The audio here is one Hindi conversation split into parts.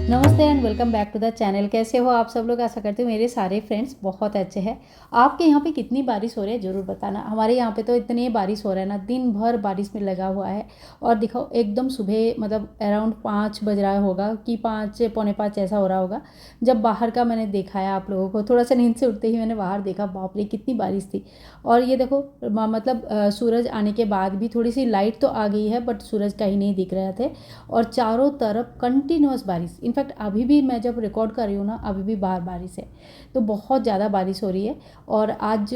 नमस्ते and welcome back to the channel. कैसे हो आप सब लोग? आशा करते हो मेरे सारे फ्रेंड्स बहुत अच्छे हैं। आपके यहाँ पे कितनी बारिश हो रही है ज़रूर बताना। हमारे यहाँ पे तो इतनी बारिश हो रहा है ना, दिन भर बारिश में लगा हुआ है। और दिखाओ एकदम सुबह मतलब अराउंड 5 बज रहा होगा कि 5 पौने 5 ऐसा हो रहा होगा जब बाहर का मैंने देखा है आप लोगों को। थोड़ा सा नींद से उठते ही मैंने बाहर देखा, बाप रे कितनी बारिश थी। और ये देखो मतलब सूरज आने के बाद भी थोड़ी सी लाइट तो आ गई है बट सूरज कहीं नहीं दिख रहे थे। और चारों तरफ कंटिन्यूअस बारिश। इनफैक्ट अभी भी मैं जब रिकॉर्ड कर रही हूँ ना, अभी भी बाहर बारिश है। तो बहुत ज़्यादा बारिश हो रही है। और आज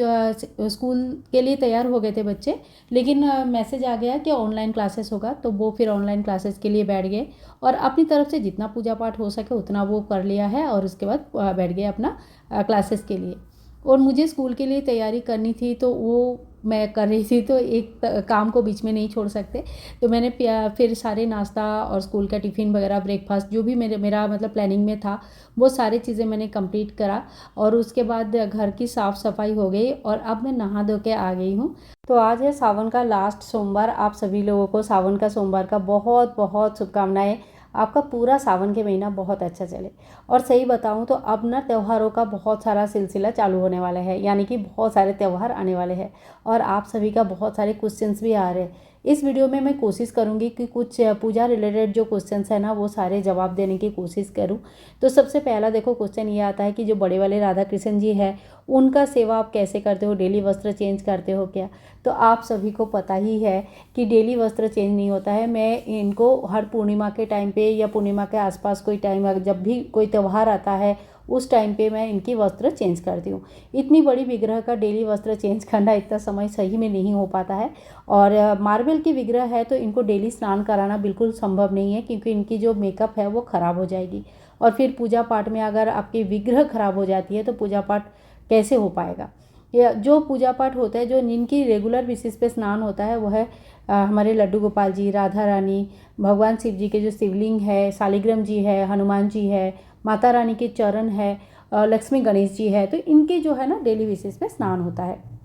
स्कूल के लिए तैयार हो गए थे बच्चे, लेकिन मैसेज आ गया कि ऑनलाइन क्लासेस होगा, तो वो फिर ऑनलाइन क्लासेस के लिए बैठ गए। और अपनी तरफ से जितना पूजा पाठ हो सके उतना वो कर लिया है और उसके बाद बैठ गए अपना क्लासेस के लिए। और मुझे स्कूल के लिए तैयारी करनी थी तो वो मैं कर रही थी, तो एक काम को बीच में नहीं छोड़ सकते। तो मैंने फिर सारे नाश्ता और स्कूल का टिफ़िन वगैरह ब्रेकफास्ट जो भी मेरा मतलब प्लानिंग में था वो सारी चीज़ें मैंने कंप्लीट करा। और उसके बाद घर की साफ़ सफाई हो गई और अब मैं नहा धो के आ गई हूँ। तो आज है सावन का लास्ट सोमवार। आप सभी लोगों को सावन का सोमवार का बहुत बहुत शुभकामनाएं। आपका पूरा सावन के महीना बहुत अच्छा चले। और सही बताऊं तो अब ना त्योहारों का बहुत सारा सिलसिला चालू होने वाला है, यानी कि बहुत सारे त्यौहार आने वाले हैं। और आप सभी का बहुत सारे क्वेश्चंस भी आ रहे हैं। इस वीडियो में मैं कोशिश करूंगी कि कुछ पूजा रिलेटेड जो क्वेश्चंस है ना वो सारे जवाब देने की कोशिश करूं। तो सबसे पहला देखो क्वेश्चन ये आता है कि जो बड़े वाले राधा कृष्ण जी है उनका सेवा आप कैसे करते हो, डेली वस्त्र चेंज करते हो क्या? तो आप सभी को पता ही है कि डेली वस्त्र चेंज नहीं होता है। मैं इनको हर पूर्णिमा के टाइम पे या पूर्णिमा के आसपास कोई टाइम जब भी कोई त्यौहार आता है उस टाइम पे मैं इनकी वस्त्र चेंज करती हूँ। इतनी बड़ी विग्रह का डेली वस्त्र चेंज करना इतना समय सही में नहीं हो पाता है। और मार्बल की विग्रह है तो इनको डेली स्नान कराना बिल्कुल संभव नहीं है, क्योंकि इनकी जो मेकअप है वो ख़राब हो जाएगी। और फिर पूजा पाठ में अगर आपकी विग्रह ख़राब हो जाती है तो पूजा पाठ कैसे हो पाएगा? या जो पूजा पाठ होता है, जो जिनकी रेगुलर बेसिस पे स्नान होता है, वो है हमारे लड्डू गोपाल जी, राधा रानी, भगवान शिव जी के जो शिवलिंग है, शालिग्राम जी है, हनुमान जी है, माता रानी के चरण है, लक्ष्मी गणेश जी है। तो इनके जो है ना डेली बेसिस पे स्नान होता है।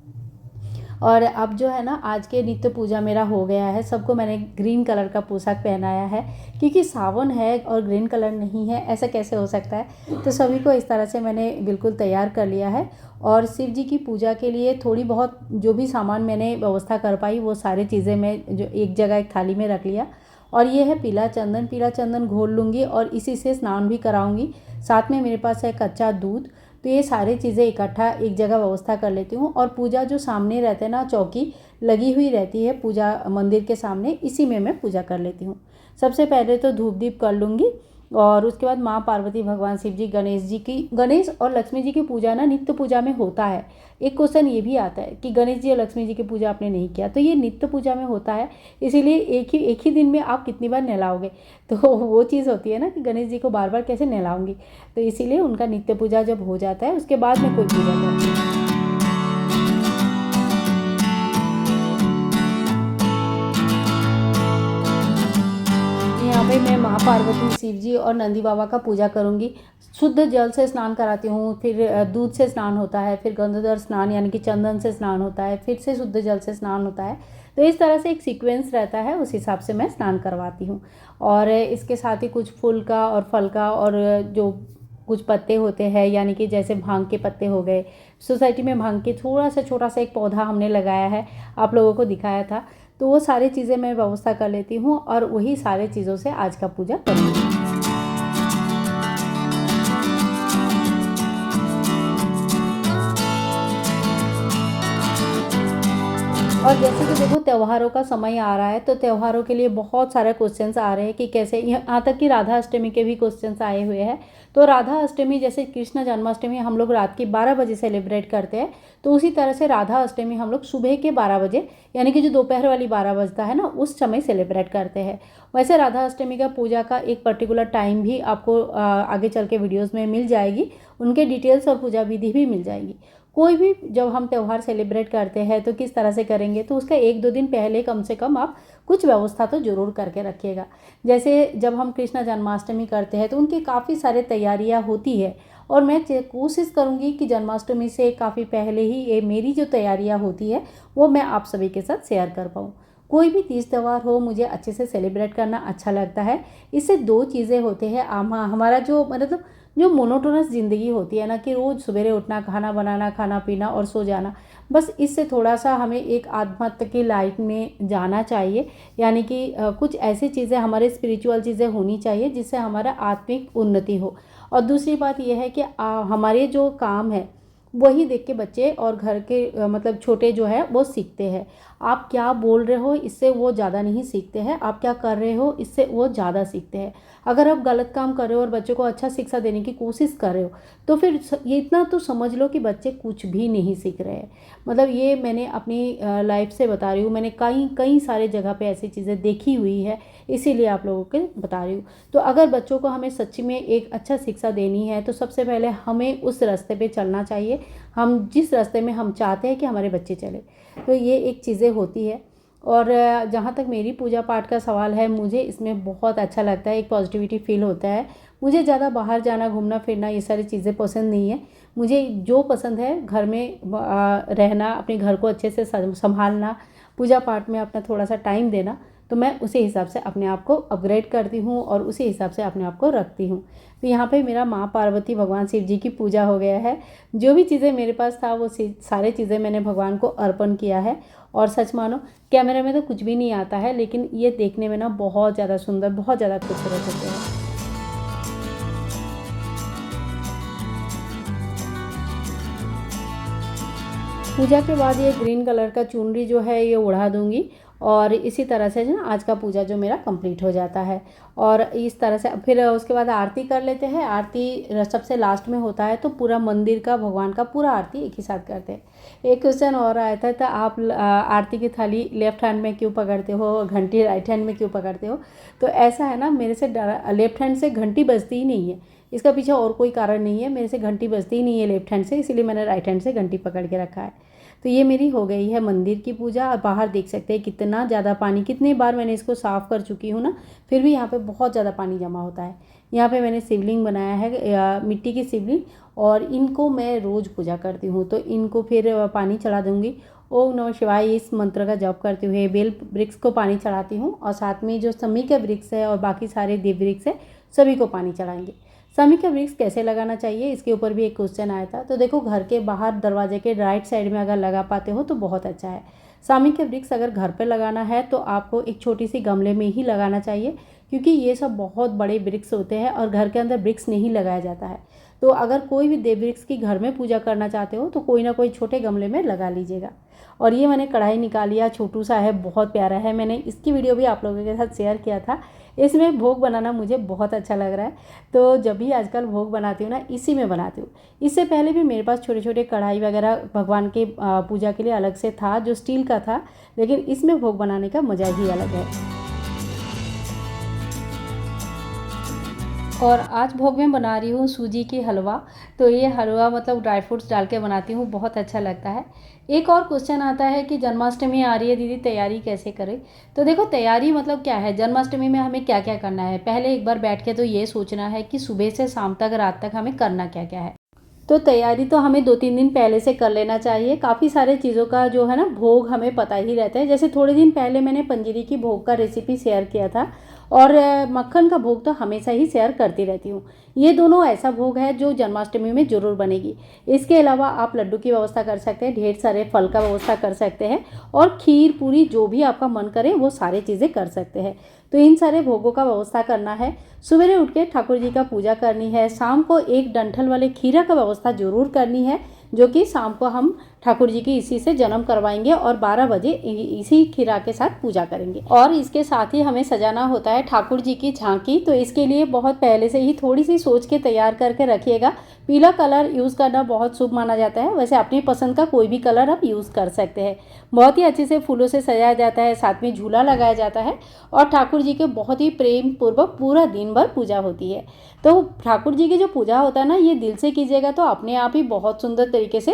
और अब जो है ना आज के नित्य पूजा मेरा हो गया है। सबको मैंने ग्रीन कलर का पोशाक पहनाया है, क्योंकि सावन है और ग्रीन कलर नहीं है, ऐसा कैसे हो सकता है? तो सभी को इस तरह से मैंने बिल्कुल तैयार कर लिया है। और शिव जी की पूजा के लिए थोड़ी बहुत जो भी सामान मैंने व्यवस्था कर पाई वो सारी चीज़ें मैं जो एक जगह एक थाली में रख लिया। और ये है पीला चंदन घोल लूँगी और इसी से स्नान भी कराऊँगी। साथ में मेरे पास है कच्चा दूध। तो ये सारी चीज़ें इकट्ठा एक जगह व्यवस्था कर लेती हूँ। और पूजा जो सामने रहते हैं ना, चौकी लगी हुई रहती है पूजा मंदिर के सामने, इसी में मैं पूजा कर लेती हूँ। सबसे पहले तो धूप दीप कर लूँगी और उसके बाद माँ पार्वती, भगवान शिव जी, गणेश और लक्ष्मी जी की पूजा ना नित्य पूजा में होता है। एक क्वेश्चन ये भी आता है कि गणेश जी और लक्ष्मी जी की पूजा आपने नहीं किया, तो ये नित्य पूजा में होता है। इसीलिए एक ही दिन में आप कितनी बार नहलाओगे? तो वो चीज़ होती है ना कि गणेश जी को बार बार कैसे नहलाऊंगी। तो इसीलिए उनका नित्य पूजा जब हो जाता है उसके बाद मैं कोई पूजा करती हूँ। यहाँ पे मैं माँ पार्वती, शिव जी और नंदी बाबा का पूजा करूँगी। शुद्ध जल से स्नान कराती हूँ, फिर दूध से स्नान होता है, फिर गंधोदर स्नान यानी कि चंदन से स्नान होता है, फिर से शुद्ध जल से स्नान होता है। तो इस तरह से एक सीक्वेंस रहता है, उस हिसाब से मैं स्नान करवाती हूँ। और इसके साथ ही कुछ फूल का और फल का और जो कुछ पत्ते होते हैं, यानी कि जैसे भांग के पत्ते हो गए। सोसाइटी में भांग के थोड़ा सा छोटा सा एक पौधा हमने लगाया है, आप लोगों को दिखाया था। तो वो सारी चीज़ें मैं व्यवस्था कर लेती हूँ और वही सारे चीज़ों से आज का पूजा करूँगी। और जैसे कि देखो त्योहारों का समय आ रहा है, तो त्योहारों के लिए बहुत सारे क्वेश्चंस आ रहे हैं कि कैसे, यहाँ तक कि राधा अष्टमी के भी क्वेश्चंस आए हुए हैं। तो राधा अष्टमी जैसे कृष्ण जन्माष्टमी हम लोग रात के 12 बजे सेलिब्रेट करते हैं, तो उसी तरह से राधा अष्टमी हम लोग सुबह के 12 बजे, यानी कि जो दोपहर वाली 12 बजता है ना, उस समय सेलिब्रेट करते हैं। वैसे राधा अष्टमी का पूजा का एक पर्टिकुलर टाइम भी आपको आगे चल के वीडियोज़ में मिल जाएगी, उनके डिटेल्स और पूजा विधि भी मिल जाएगी। कोई भी जब हम त्यौहार सेलिब्रेट करते हैं तो किस तरह से करेंगे, तो उसका 1-2 दिन पहले कम से कम आप कुछ व्यवस्था तो ज़रूर करके रखिएगा। जैसे जब हम कृष्ण जन्माष्टमी करते हैं तो उनकी काफ़ी सारे तैयारियां होती है, और मैं कोशिश करूँगी कि जन्माष्टमी से काफ़ी पहले ही ये मेरी जो तैयारियां होती है वो मैं आप सभी के साथ शेयर कर पाऊँ। कोई भी तीज त्यौहार हो मुझे अच्छे से सेलिब्रेट करना अच्छा लगता है। इससे दो चीज़ें होते हैं, हमारा जो मतलब जो मोनोटोनस ज़िंदगी होती है ना कि रोज़ सवेरे उठना, खाना बनाना, खाना पीना और सो जाना, बस इससे थोड़ा सा हमें एक आध्यात्म की लाइफ में जाना चाहिए। यानी कि कुछ ऐसी चीज़ें, हमारे स्पिरिचुअल चीज़ें होनी चाहिए जिससे हमारा आत्मिक उन्नति हो। और दूसरी बात यह है कि हमारे जो काम है वही देख के बच्चे और घर के मतलब छोटे जो है वो सीखते हैं। आप क्या बोल रहे हो इससे वो ज़्यादा नहीं सीखते हैं, आप क्या कर रहे हो इससे वो ज़्यादा सीखते हैं। अगर आप गलत काम कर रहे हो और बच्चों को अच्छा शिक्षा देने की कोशिश कर रहे हो तो फिर ये इतना तो समझ लो कि बच्चे कुछ भी नहीं सीख रहे हैं। मतलब ये मैंने अपनी लाइफ से बता रही हूँ, मैंने कई कई सारे जगह पे ऐसी चीज़ें देखी हुई है, इसीलिए आप लोगों को बता रही हूँ। तो अगर बच्चों को हमें सच्ची में एक अच्छा शिक्षा देनी है तो सबसे पहले हमें उस रास्ते पे चलना चाहिए, हम जिस रास्ते में हम चाहते हैं कि हमारे बच्चे चले। तो ये एक चीज़ें होती है। और जहाँ तक मेरी पूजा पाठ का सवाल है, मुझे इसमें बहुत अच्छा लगता है, एक पॉजिटिविटी फील होता है। मुझे ज़्यादा बाहर जाना, घूमना फिरना ये सारी चीज़ें पसंद नहीं है। मुझे जो पसंद है घर में रहना, अपने घर को अच्छे से संभालना, पूजा पाठ में अपना थोड़ा सा टाइम देना। तो मैं उसी हिसाब से अपने आप को अपग्रेड करती हूँ और उसी हिसाब से अपने आप को रखती हूँ। तो यहाँ पे मेरा माँ पार्वती भगवान शिव जी की पूजा हो गया है। जो भी चीज़ें मेरे पास था वो सारे चीज़ें मैंने भगवान को अर्पण किया है। और सच मानो कैमरे में तो कुछ भी नहीं आता है, लेकिन ये देखने में ना बहुत ज़्यादा सुंदर, बहुत ज़्यादा खूबसूरत होते हैं। पूजा के बाद ये ग्रीन कलर का चुनरी जो है ये उड़ा दूँगी और इसी तरह से जो ना आज का पूजा जो मेरा कंप्लीट हो जाता है। और इस तरह से फिर उसके बाद आरती कर लेते हैं। आरती सबसे लास्ट में होता है, तो पूरा मंदिर का, भगवान का पूरा आरती एक ही साथ करते हैं। एक क्वेश्चन और आया था, तो आप आरती की थाली लेफ्ट हैंड में क्यों पकड़ते हो, घंटी राइट हैंड में क्यों पकड़ते हो? तो ऐसा है ना, मेरे से लेफ्ट हैंड से घंटी बजती ही नहीं है। इसका पीछे और कोई कारण नहीं है, मेरे से घंटी बजती ही नहीं है लेफ्ट हैंड से, इसीलिए मैंने राइट हैंड से घंटी पकड़ के रखा है। तो ये मेरी हो गई है मंदिर की पूजा। और बाहर देख सकते हैं कितना ज़्यादा पानी, कितनी बार मैंने इसको साफ़ कर चुकी हूँ ना, फिर भी यहाँ पे बहुत ज़्यादा पानी जमा होता है। यहाँ पे मैंने शिवलिंग बनाया है, मिट्टी की शिवलिंग, और इनको मैं रोज़ पूजा करती हूँ। तो इनको फिर पानी चढ़ा दूँगी। ओम नमः शिवाय इस मंत्र का जप करते हुए बेल वृक्ष को पानी चढ़ाती हूँ, और साथ में जो समी का वृक्ष है और बाकी सारे देव वृक्ष है सभी को पानी चढ़ाएंगे। समी का वृक्ष कैसे लगाना चाहिए, इसके ऊपर भी एक क्वेश्चन आया था। तो देखो, घर के बाहर दरवाजे के राइट साइड में अगर लगा पाते हो तो बहुत अच्छा है। सामी का वृक्ष अगर घर पर लगाना है तो आपको एक छोटी सी गमले में ही लगाना चाहिए, क्योंकि ये सब बहुत बड़े वृक्ष होते हैं और घर के अंदर वृक्ष नहीं लगाया जाता है। तो अगर कोई भी देव वृक्ष की घर में पूजा करना चाहते हो तो कोई ना कोई छोटे गमले में लगा लीजिएगा। और ये मैंने कढ़ाई निकाल लिया, छोटू सा है, बहुत प्यारा है। मैंने इसकी वीडियो भी आप लोगों के साथ शेयर किया था। इसमें भोग बनाना मुझे बहुत अच्छा लग रहा है, तो जब भी आजकल भोग बनाती हूँ ना, इसी में बनाती हूँ। इससे पहले भी मेरे पास छोटे छोटे कढ़ाई वगैरह भगवान के पूजा के लिए अलग से था, जो स्टील का था, लेकिन इसमें भोग बनाने का मज़ा ही अलग है। और आज भोग में बना रही हूँ सूजी की हलवा। तो ये हलवा मतलब ड्राई फ्रूट्स डाल के बनाती हूँ, बहुत अच्छा लगता है। एक और क्वेश्चन आता है कि जन्माष्टमी आ रही है दीदी, तैयारी कैसे करें? तो देखो, तैयारी मतलब क्या है, जन्माष्टमी में हमें क्या क्या करना है, पहले एक बार बैठ के तो ये सोचना है कि सुबह से शाम तक, रात तक हमें करना क्या क्या है। तो तैयारी तो हमें 2-3 दिन पहले से कर लेना चाहिए। काफ़ी सारे चीज़ों का जो है ना भोग हमें पता ही रहता है। जैसे थोड़े दिन पहले मैंने पंजीरी की भोग का रेसिपी शेयर किया था, और मक्खन का भोग तो हमेशा ही शेयर करती रहती हूँ। ये दोनों ऐसा भोग है जो जन्माष्टमी में ज़रूर बनेगी। इसके अलावा आप लड्डू की व्यवस्था कर सकते हैं, ढेर सारे फल का व्यवस्था कर सकते हैं, और खीर पूरी जो भी आपका मन करे वो सारी चीज़ें कर सकते हैं। तो इन सारे भोगों का व्यवस्था करना है। सवेरे उठ के ठाकुर जी का पूजा करनी है। शाम को एक डंठल वाले खीरा का व्यवस्था जरूर करनी है, जो कि शाम को हम ठाकुर जी की इसी से जन्म करवाएंगे और 12 बजे इसी खीरा के साथ पूजा करेंगे। और इसके साथ ही हमें सजाना होता है ठाकुर जी की झांकी। तो इसके लिए बहुत पहले से ही थोड़ी सी सोच के तैयार करके रखिएगा। पीला कलर यूज़ करना बहुत शुभ माना जाता है। वैसे अपनी पसंद का कोई भी कलर आप यूज़ कर सकते हैं। बहुत ही अच्छे से फूलों से सजाया जाता है, साथ में झूला लगाया जाता है, और ठाकुर जी के बहुत ही प्रेम पूर्वक पूरा दिन भर पूजा होती है। तो ठाकुर जी की जो पूजा होता है ना, ये दिल से कीजिएगा तो अपने आप ही बहुत सुंदर तरीके से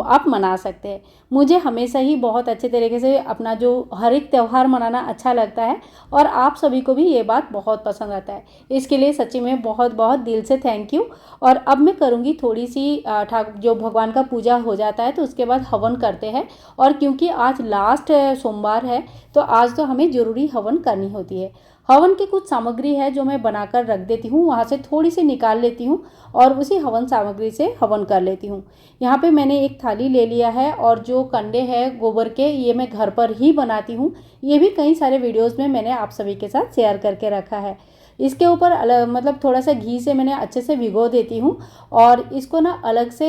आप मना सकते हैं। मुझे हमेशा ही बहुत अच्छे तरीके से अपना जो हर एक त्यौहार मनाना अच्छा लगता है और आप सभी को भी ये बात बहुत पसंद आता है। इसके लिए सच्ची में बहुत बहुत दिल से थैंक यू। और अब मैं करूँगी थोड़ी सी जो भगवान का पूजा हो जाता है तो उसके बाद हवन करते हैं। और क्योंकि आज लास्ट सोमवार है तो आज तो हमें ज़रूरी हवन करनी होती है। हवन की कुछ सामग्री है जो मैं बनाकर रख देती हूँ, वहाँ से थोड़ी सी निकाल लेती हूँ और उसी हवन सामग्री से हवन कर लेती हूँ। यहाँ पे मैंने एक थाली ले लिया है और जो कंडे हैं गोबर के ये मैं घर पर ही बनाती हूँ। ये भी कई सारे वीडियोस में मैंने आप सभी के साथ शेयर करके रखा है। इसके ऊपर मतलब थोड़ा सा घी से मैंने अच्छे से भिगो देती हूँ और इसको ना अलग से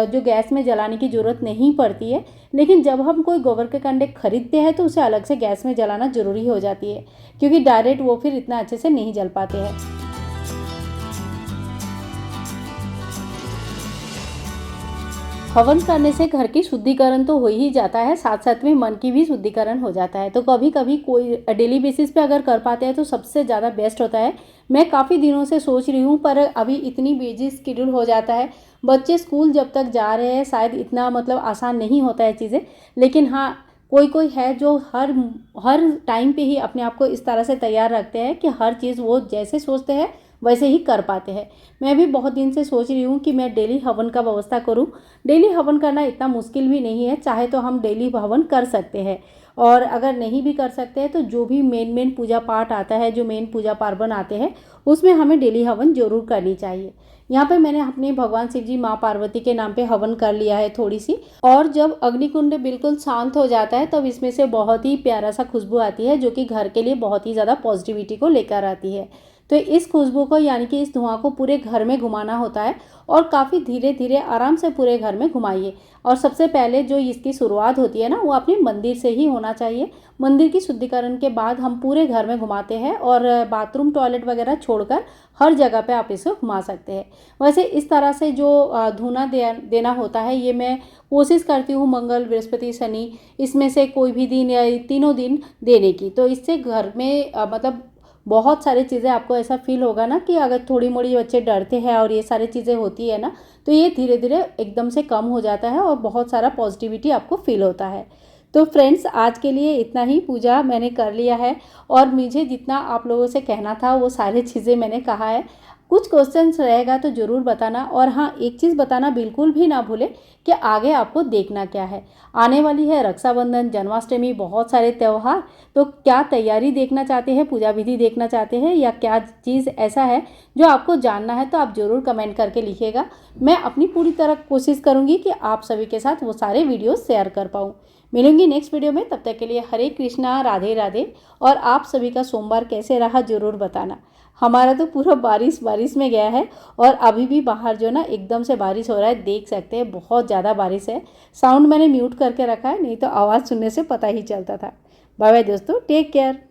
जो गैस में जलाने की ज़रूरत नहीं पड़ती है। लेकिन जब हम कोई गोबर के कंडे खरीदते हैं तो उसे अलग से गैस में जलाना ज़रूरी हो जाती है, क्योंकि डायरेक्ट वो फिर इतना अच्छे से नहीं जल पाते हैं। हवन करने से घर की शुद्धिकरण तो हो ही जाता है, साथ साथ में मन की भी शुद्धिकरण हो जाता है। तो कभी कभी कोई डेली बेसिस पे अगर कर पाते हैं तो सबसे ज़्यादा बेस्ट होता है। मैं काफ़ी दिनों से सोच रही हूँ पर अभी इतनी बिजी स्केड्यूल हो जाता है, बच्चे स्कूल जब तक जा रहे हैं शायद इतना मतलब आसान नहीं होता है चीज़ें। लेकिन हाँ, कोई कोई है जो हर हर टाइम पे ही अपने आप को इस तरह से तैयार रखते हैं कि हर चीज़ वो जैसे सोचते हैं वैसे ही कर पाते हैं। मैं भी बहुत दिन से सोच रही हूँ कि मैं डेली हवन का व्यवस्था करूँ। डेली हवन करना इतना मुश्किल भी नहीं है, चाहे तो हम डेली हवन कर सकते हैं। और अगर नहीं भी कर सकते हैं तो जो भी मेन पूजा पाठ आता है, जो मेन पूजा पार्वण आते हैं, उसमें हमें डेली हवन जरूर करनी चाहिए। यहाँ पे मैंने अपने भगवान शिव जी माँ पार्वती के नाम पे हवन कर लिया है थोड़ी सी। और जब अग्निकुंड बिल्कुल शांत हो जाता है तब इसमें से बहुत ही प्यारा सा खुशबू आती है जो कि घर के लिए बहुत ही ज़्यादा पॉजिटिविटी को लेकर आती है। तो इस खुशबू को यानी कि इस धुआं को पूरे घर में घुमाना होता है और काफ़ी धीरे धीरे आराम से पूरे घर में घुमाइए। और सबसे पहले जो इसकी शुरुआत होती है ना, वो अपने मंदिर से ही होना चाहिए। मंदिर की शुद्धिकरण के बाद हम पूरे घर में घुमाते हैं और बाथरूम टॉयलेट वगैरह छोड़कर हर जगह पे आप इसे घुमा सकते हैं। वैसे इस तरह से जो धूना देना होता है ये मैं कोशिश करती हूँ मंगल बृहस्पति शनि इसमें से कोई भी दिन या तीनों दिन देने की। तो इससे घर में मतलब बहुत सारी चीज़ें आपको ऐसा फील होगा ना कि अगर थोड़ी मोड़ी बच्चे डरते हैं और ये सारी चीज़ें होती है ना, तो ये धीरे धीरे एकदम से कम हो जाता है और बहुत सारा पॉजिटिविटी आपको फील होता है। तो फ्रेंड्स, आज के लिए इतना ही पूजा मैंने कर लिया है और मुझे जितना आप लोगों से कहना था वो सारी चीज़ें मैंने कहा है। कुछ क्वेश्चंस रहेगा तो ज़रूर बताना। और हाँ, एक चीज़ बताना बिल्कुल भी ना भूले कि आगे आपको देखना क्या है। आने वाली है रक्षाबंधन, जन्माष्टमी, बहुत सारे त्यौहार। तो क्या तैयारी देखना चाहते हैं, पूजा विधि देखना चाहते हैं या क्या चीज़ ऐसा है जो आपको जानना है, तो आप ज़रूर कमेंट करके लिखिएगा। मैं अपनी पूरी तरह कोशिश करूँगी कि आप सभी के साथ वो सारे वीडियोज़ शेयर कर पाऊँ। मिलूंगी नेक्स्ट वीडियो में, तब तक के लिए हरे कृष्णा, राधे राधे। और आप सभी का सोमवार कैसे रहा ज़रूर बताना। हमारा तो पूरा बारिश में गया है और अभी भी बाहर जो ना एकदम से बारिश हो रहा है, देख सकते हैं बहुत ज़्यादा बारिश है। साउंड मैंने म्यूट करके रखा है, नहीं तो आवाज़ सुनने से पता ही चलता था। बाय बाय दोस्तों, टेक केयर।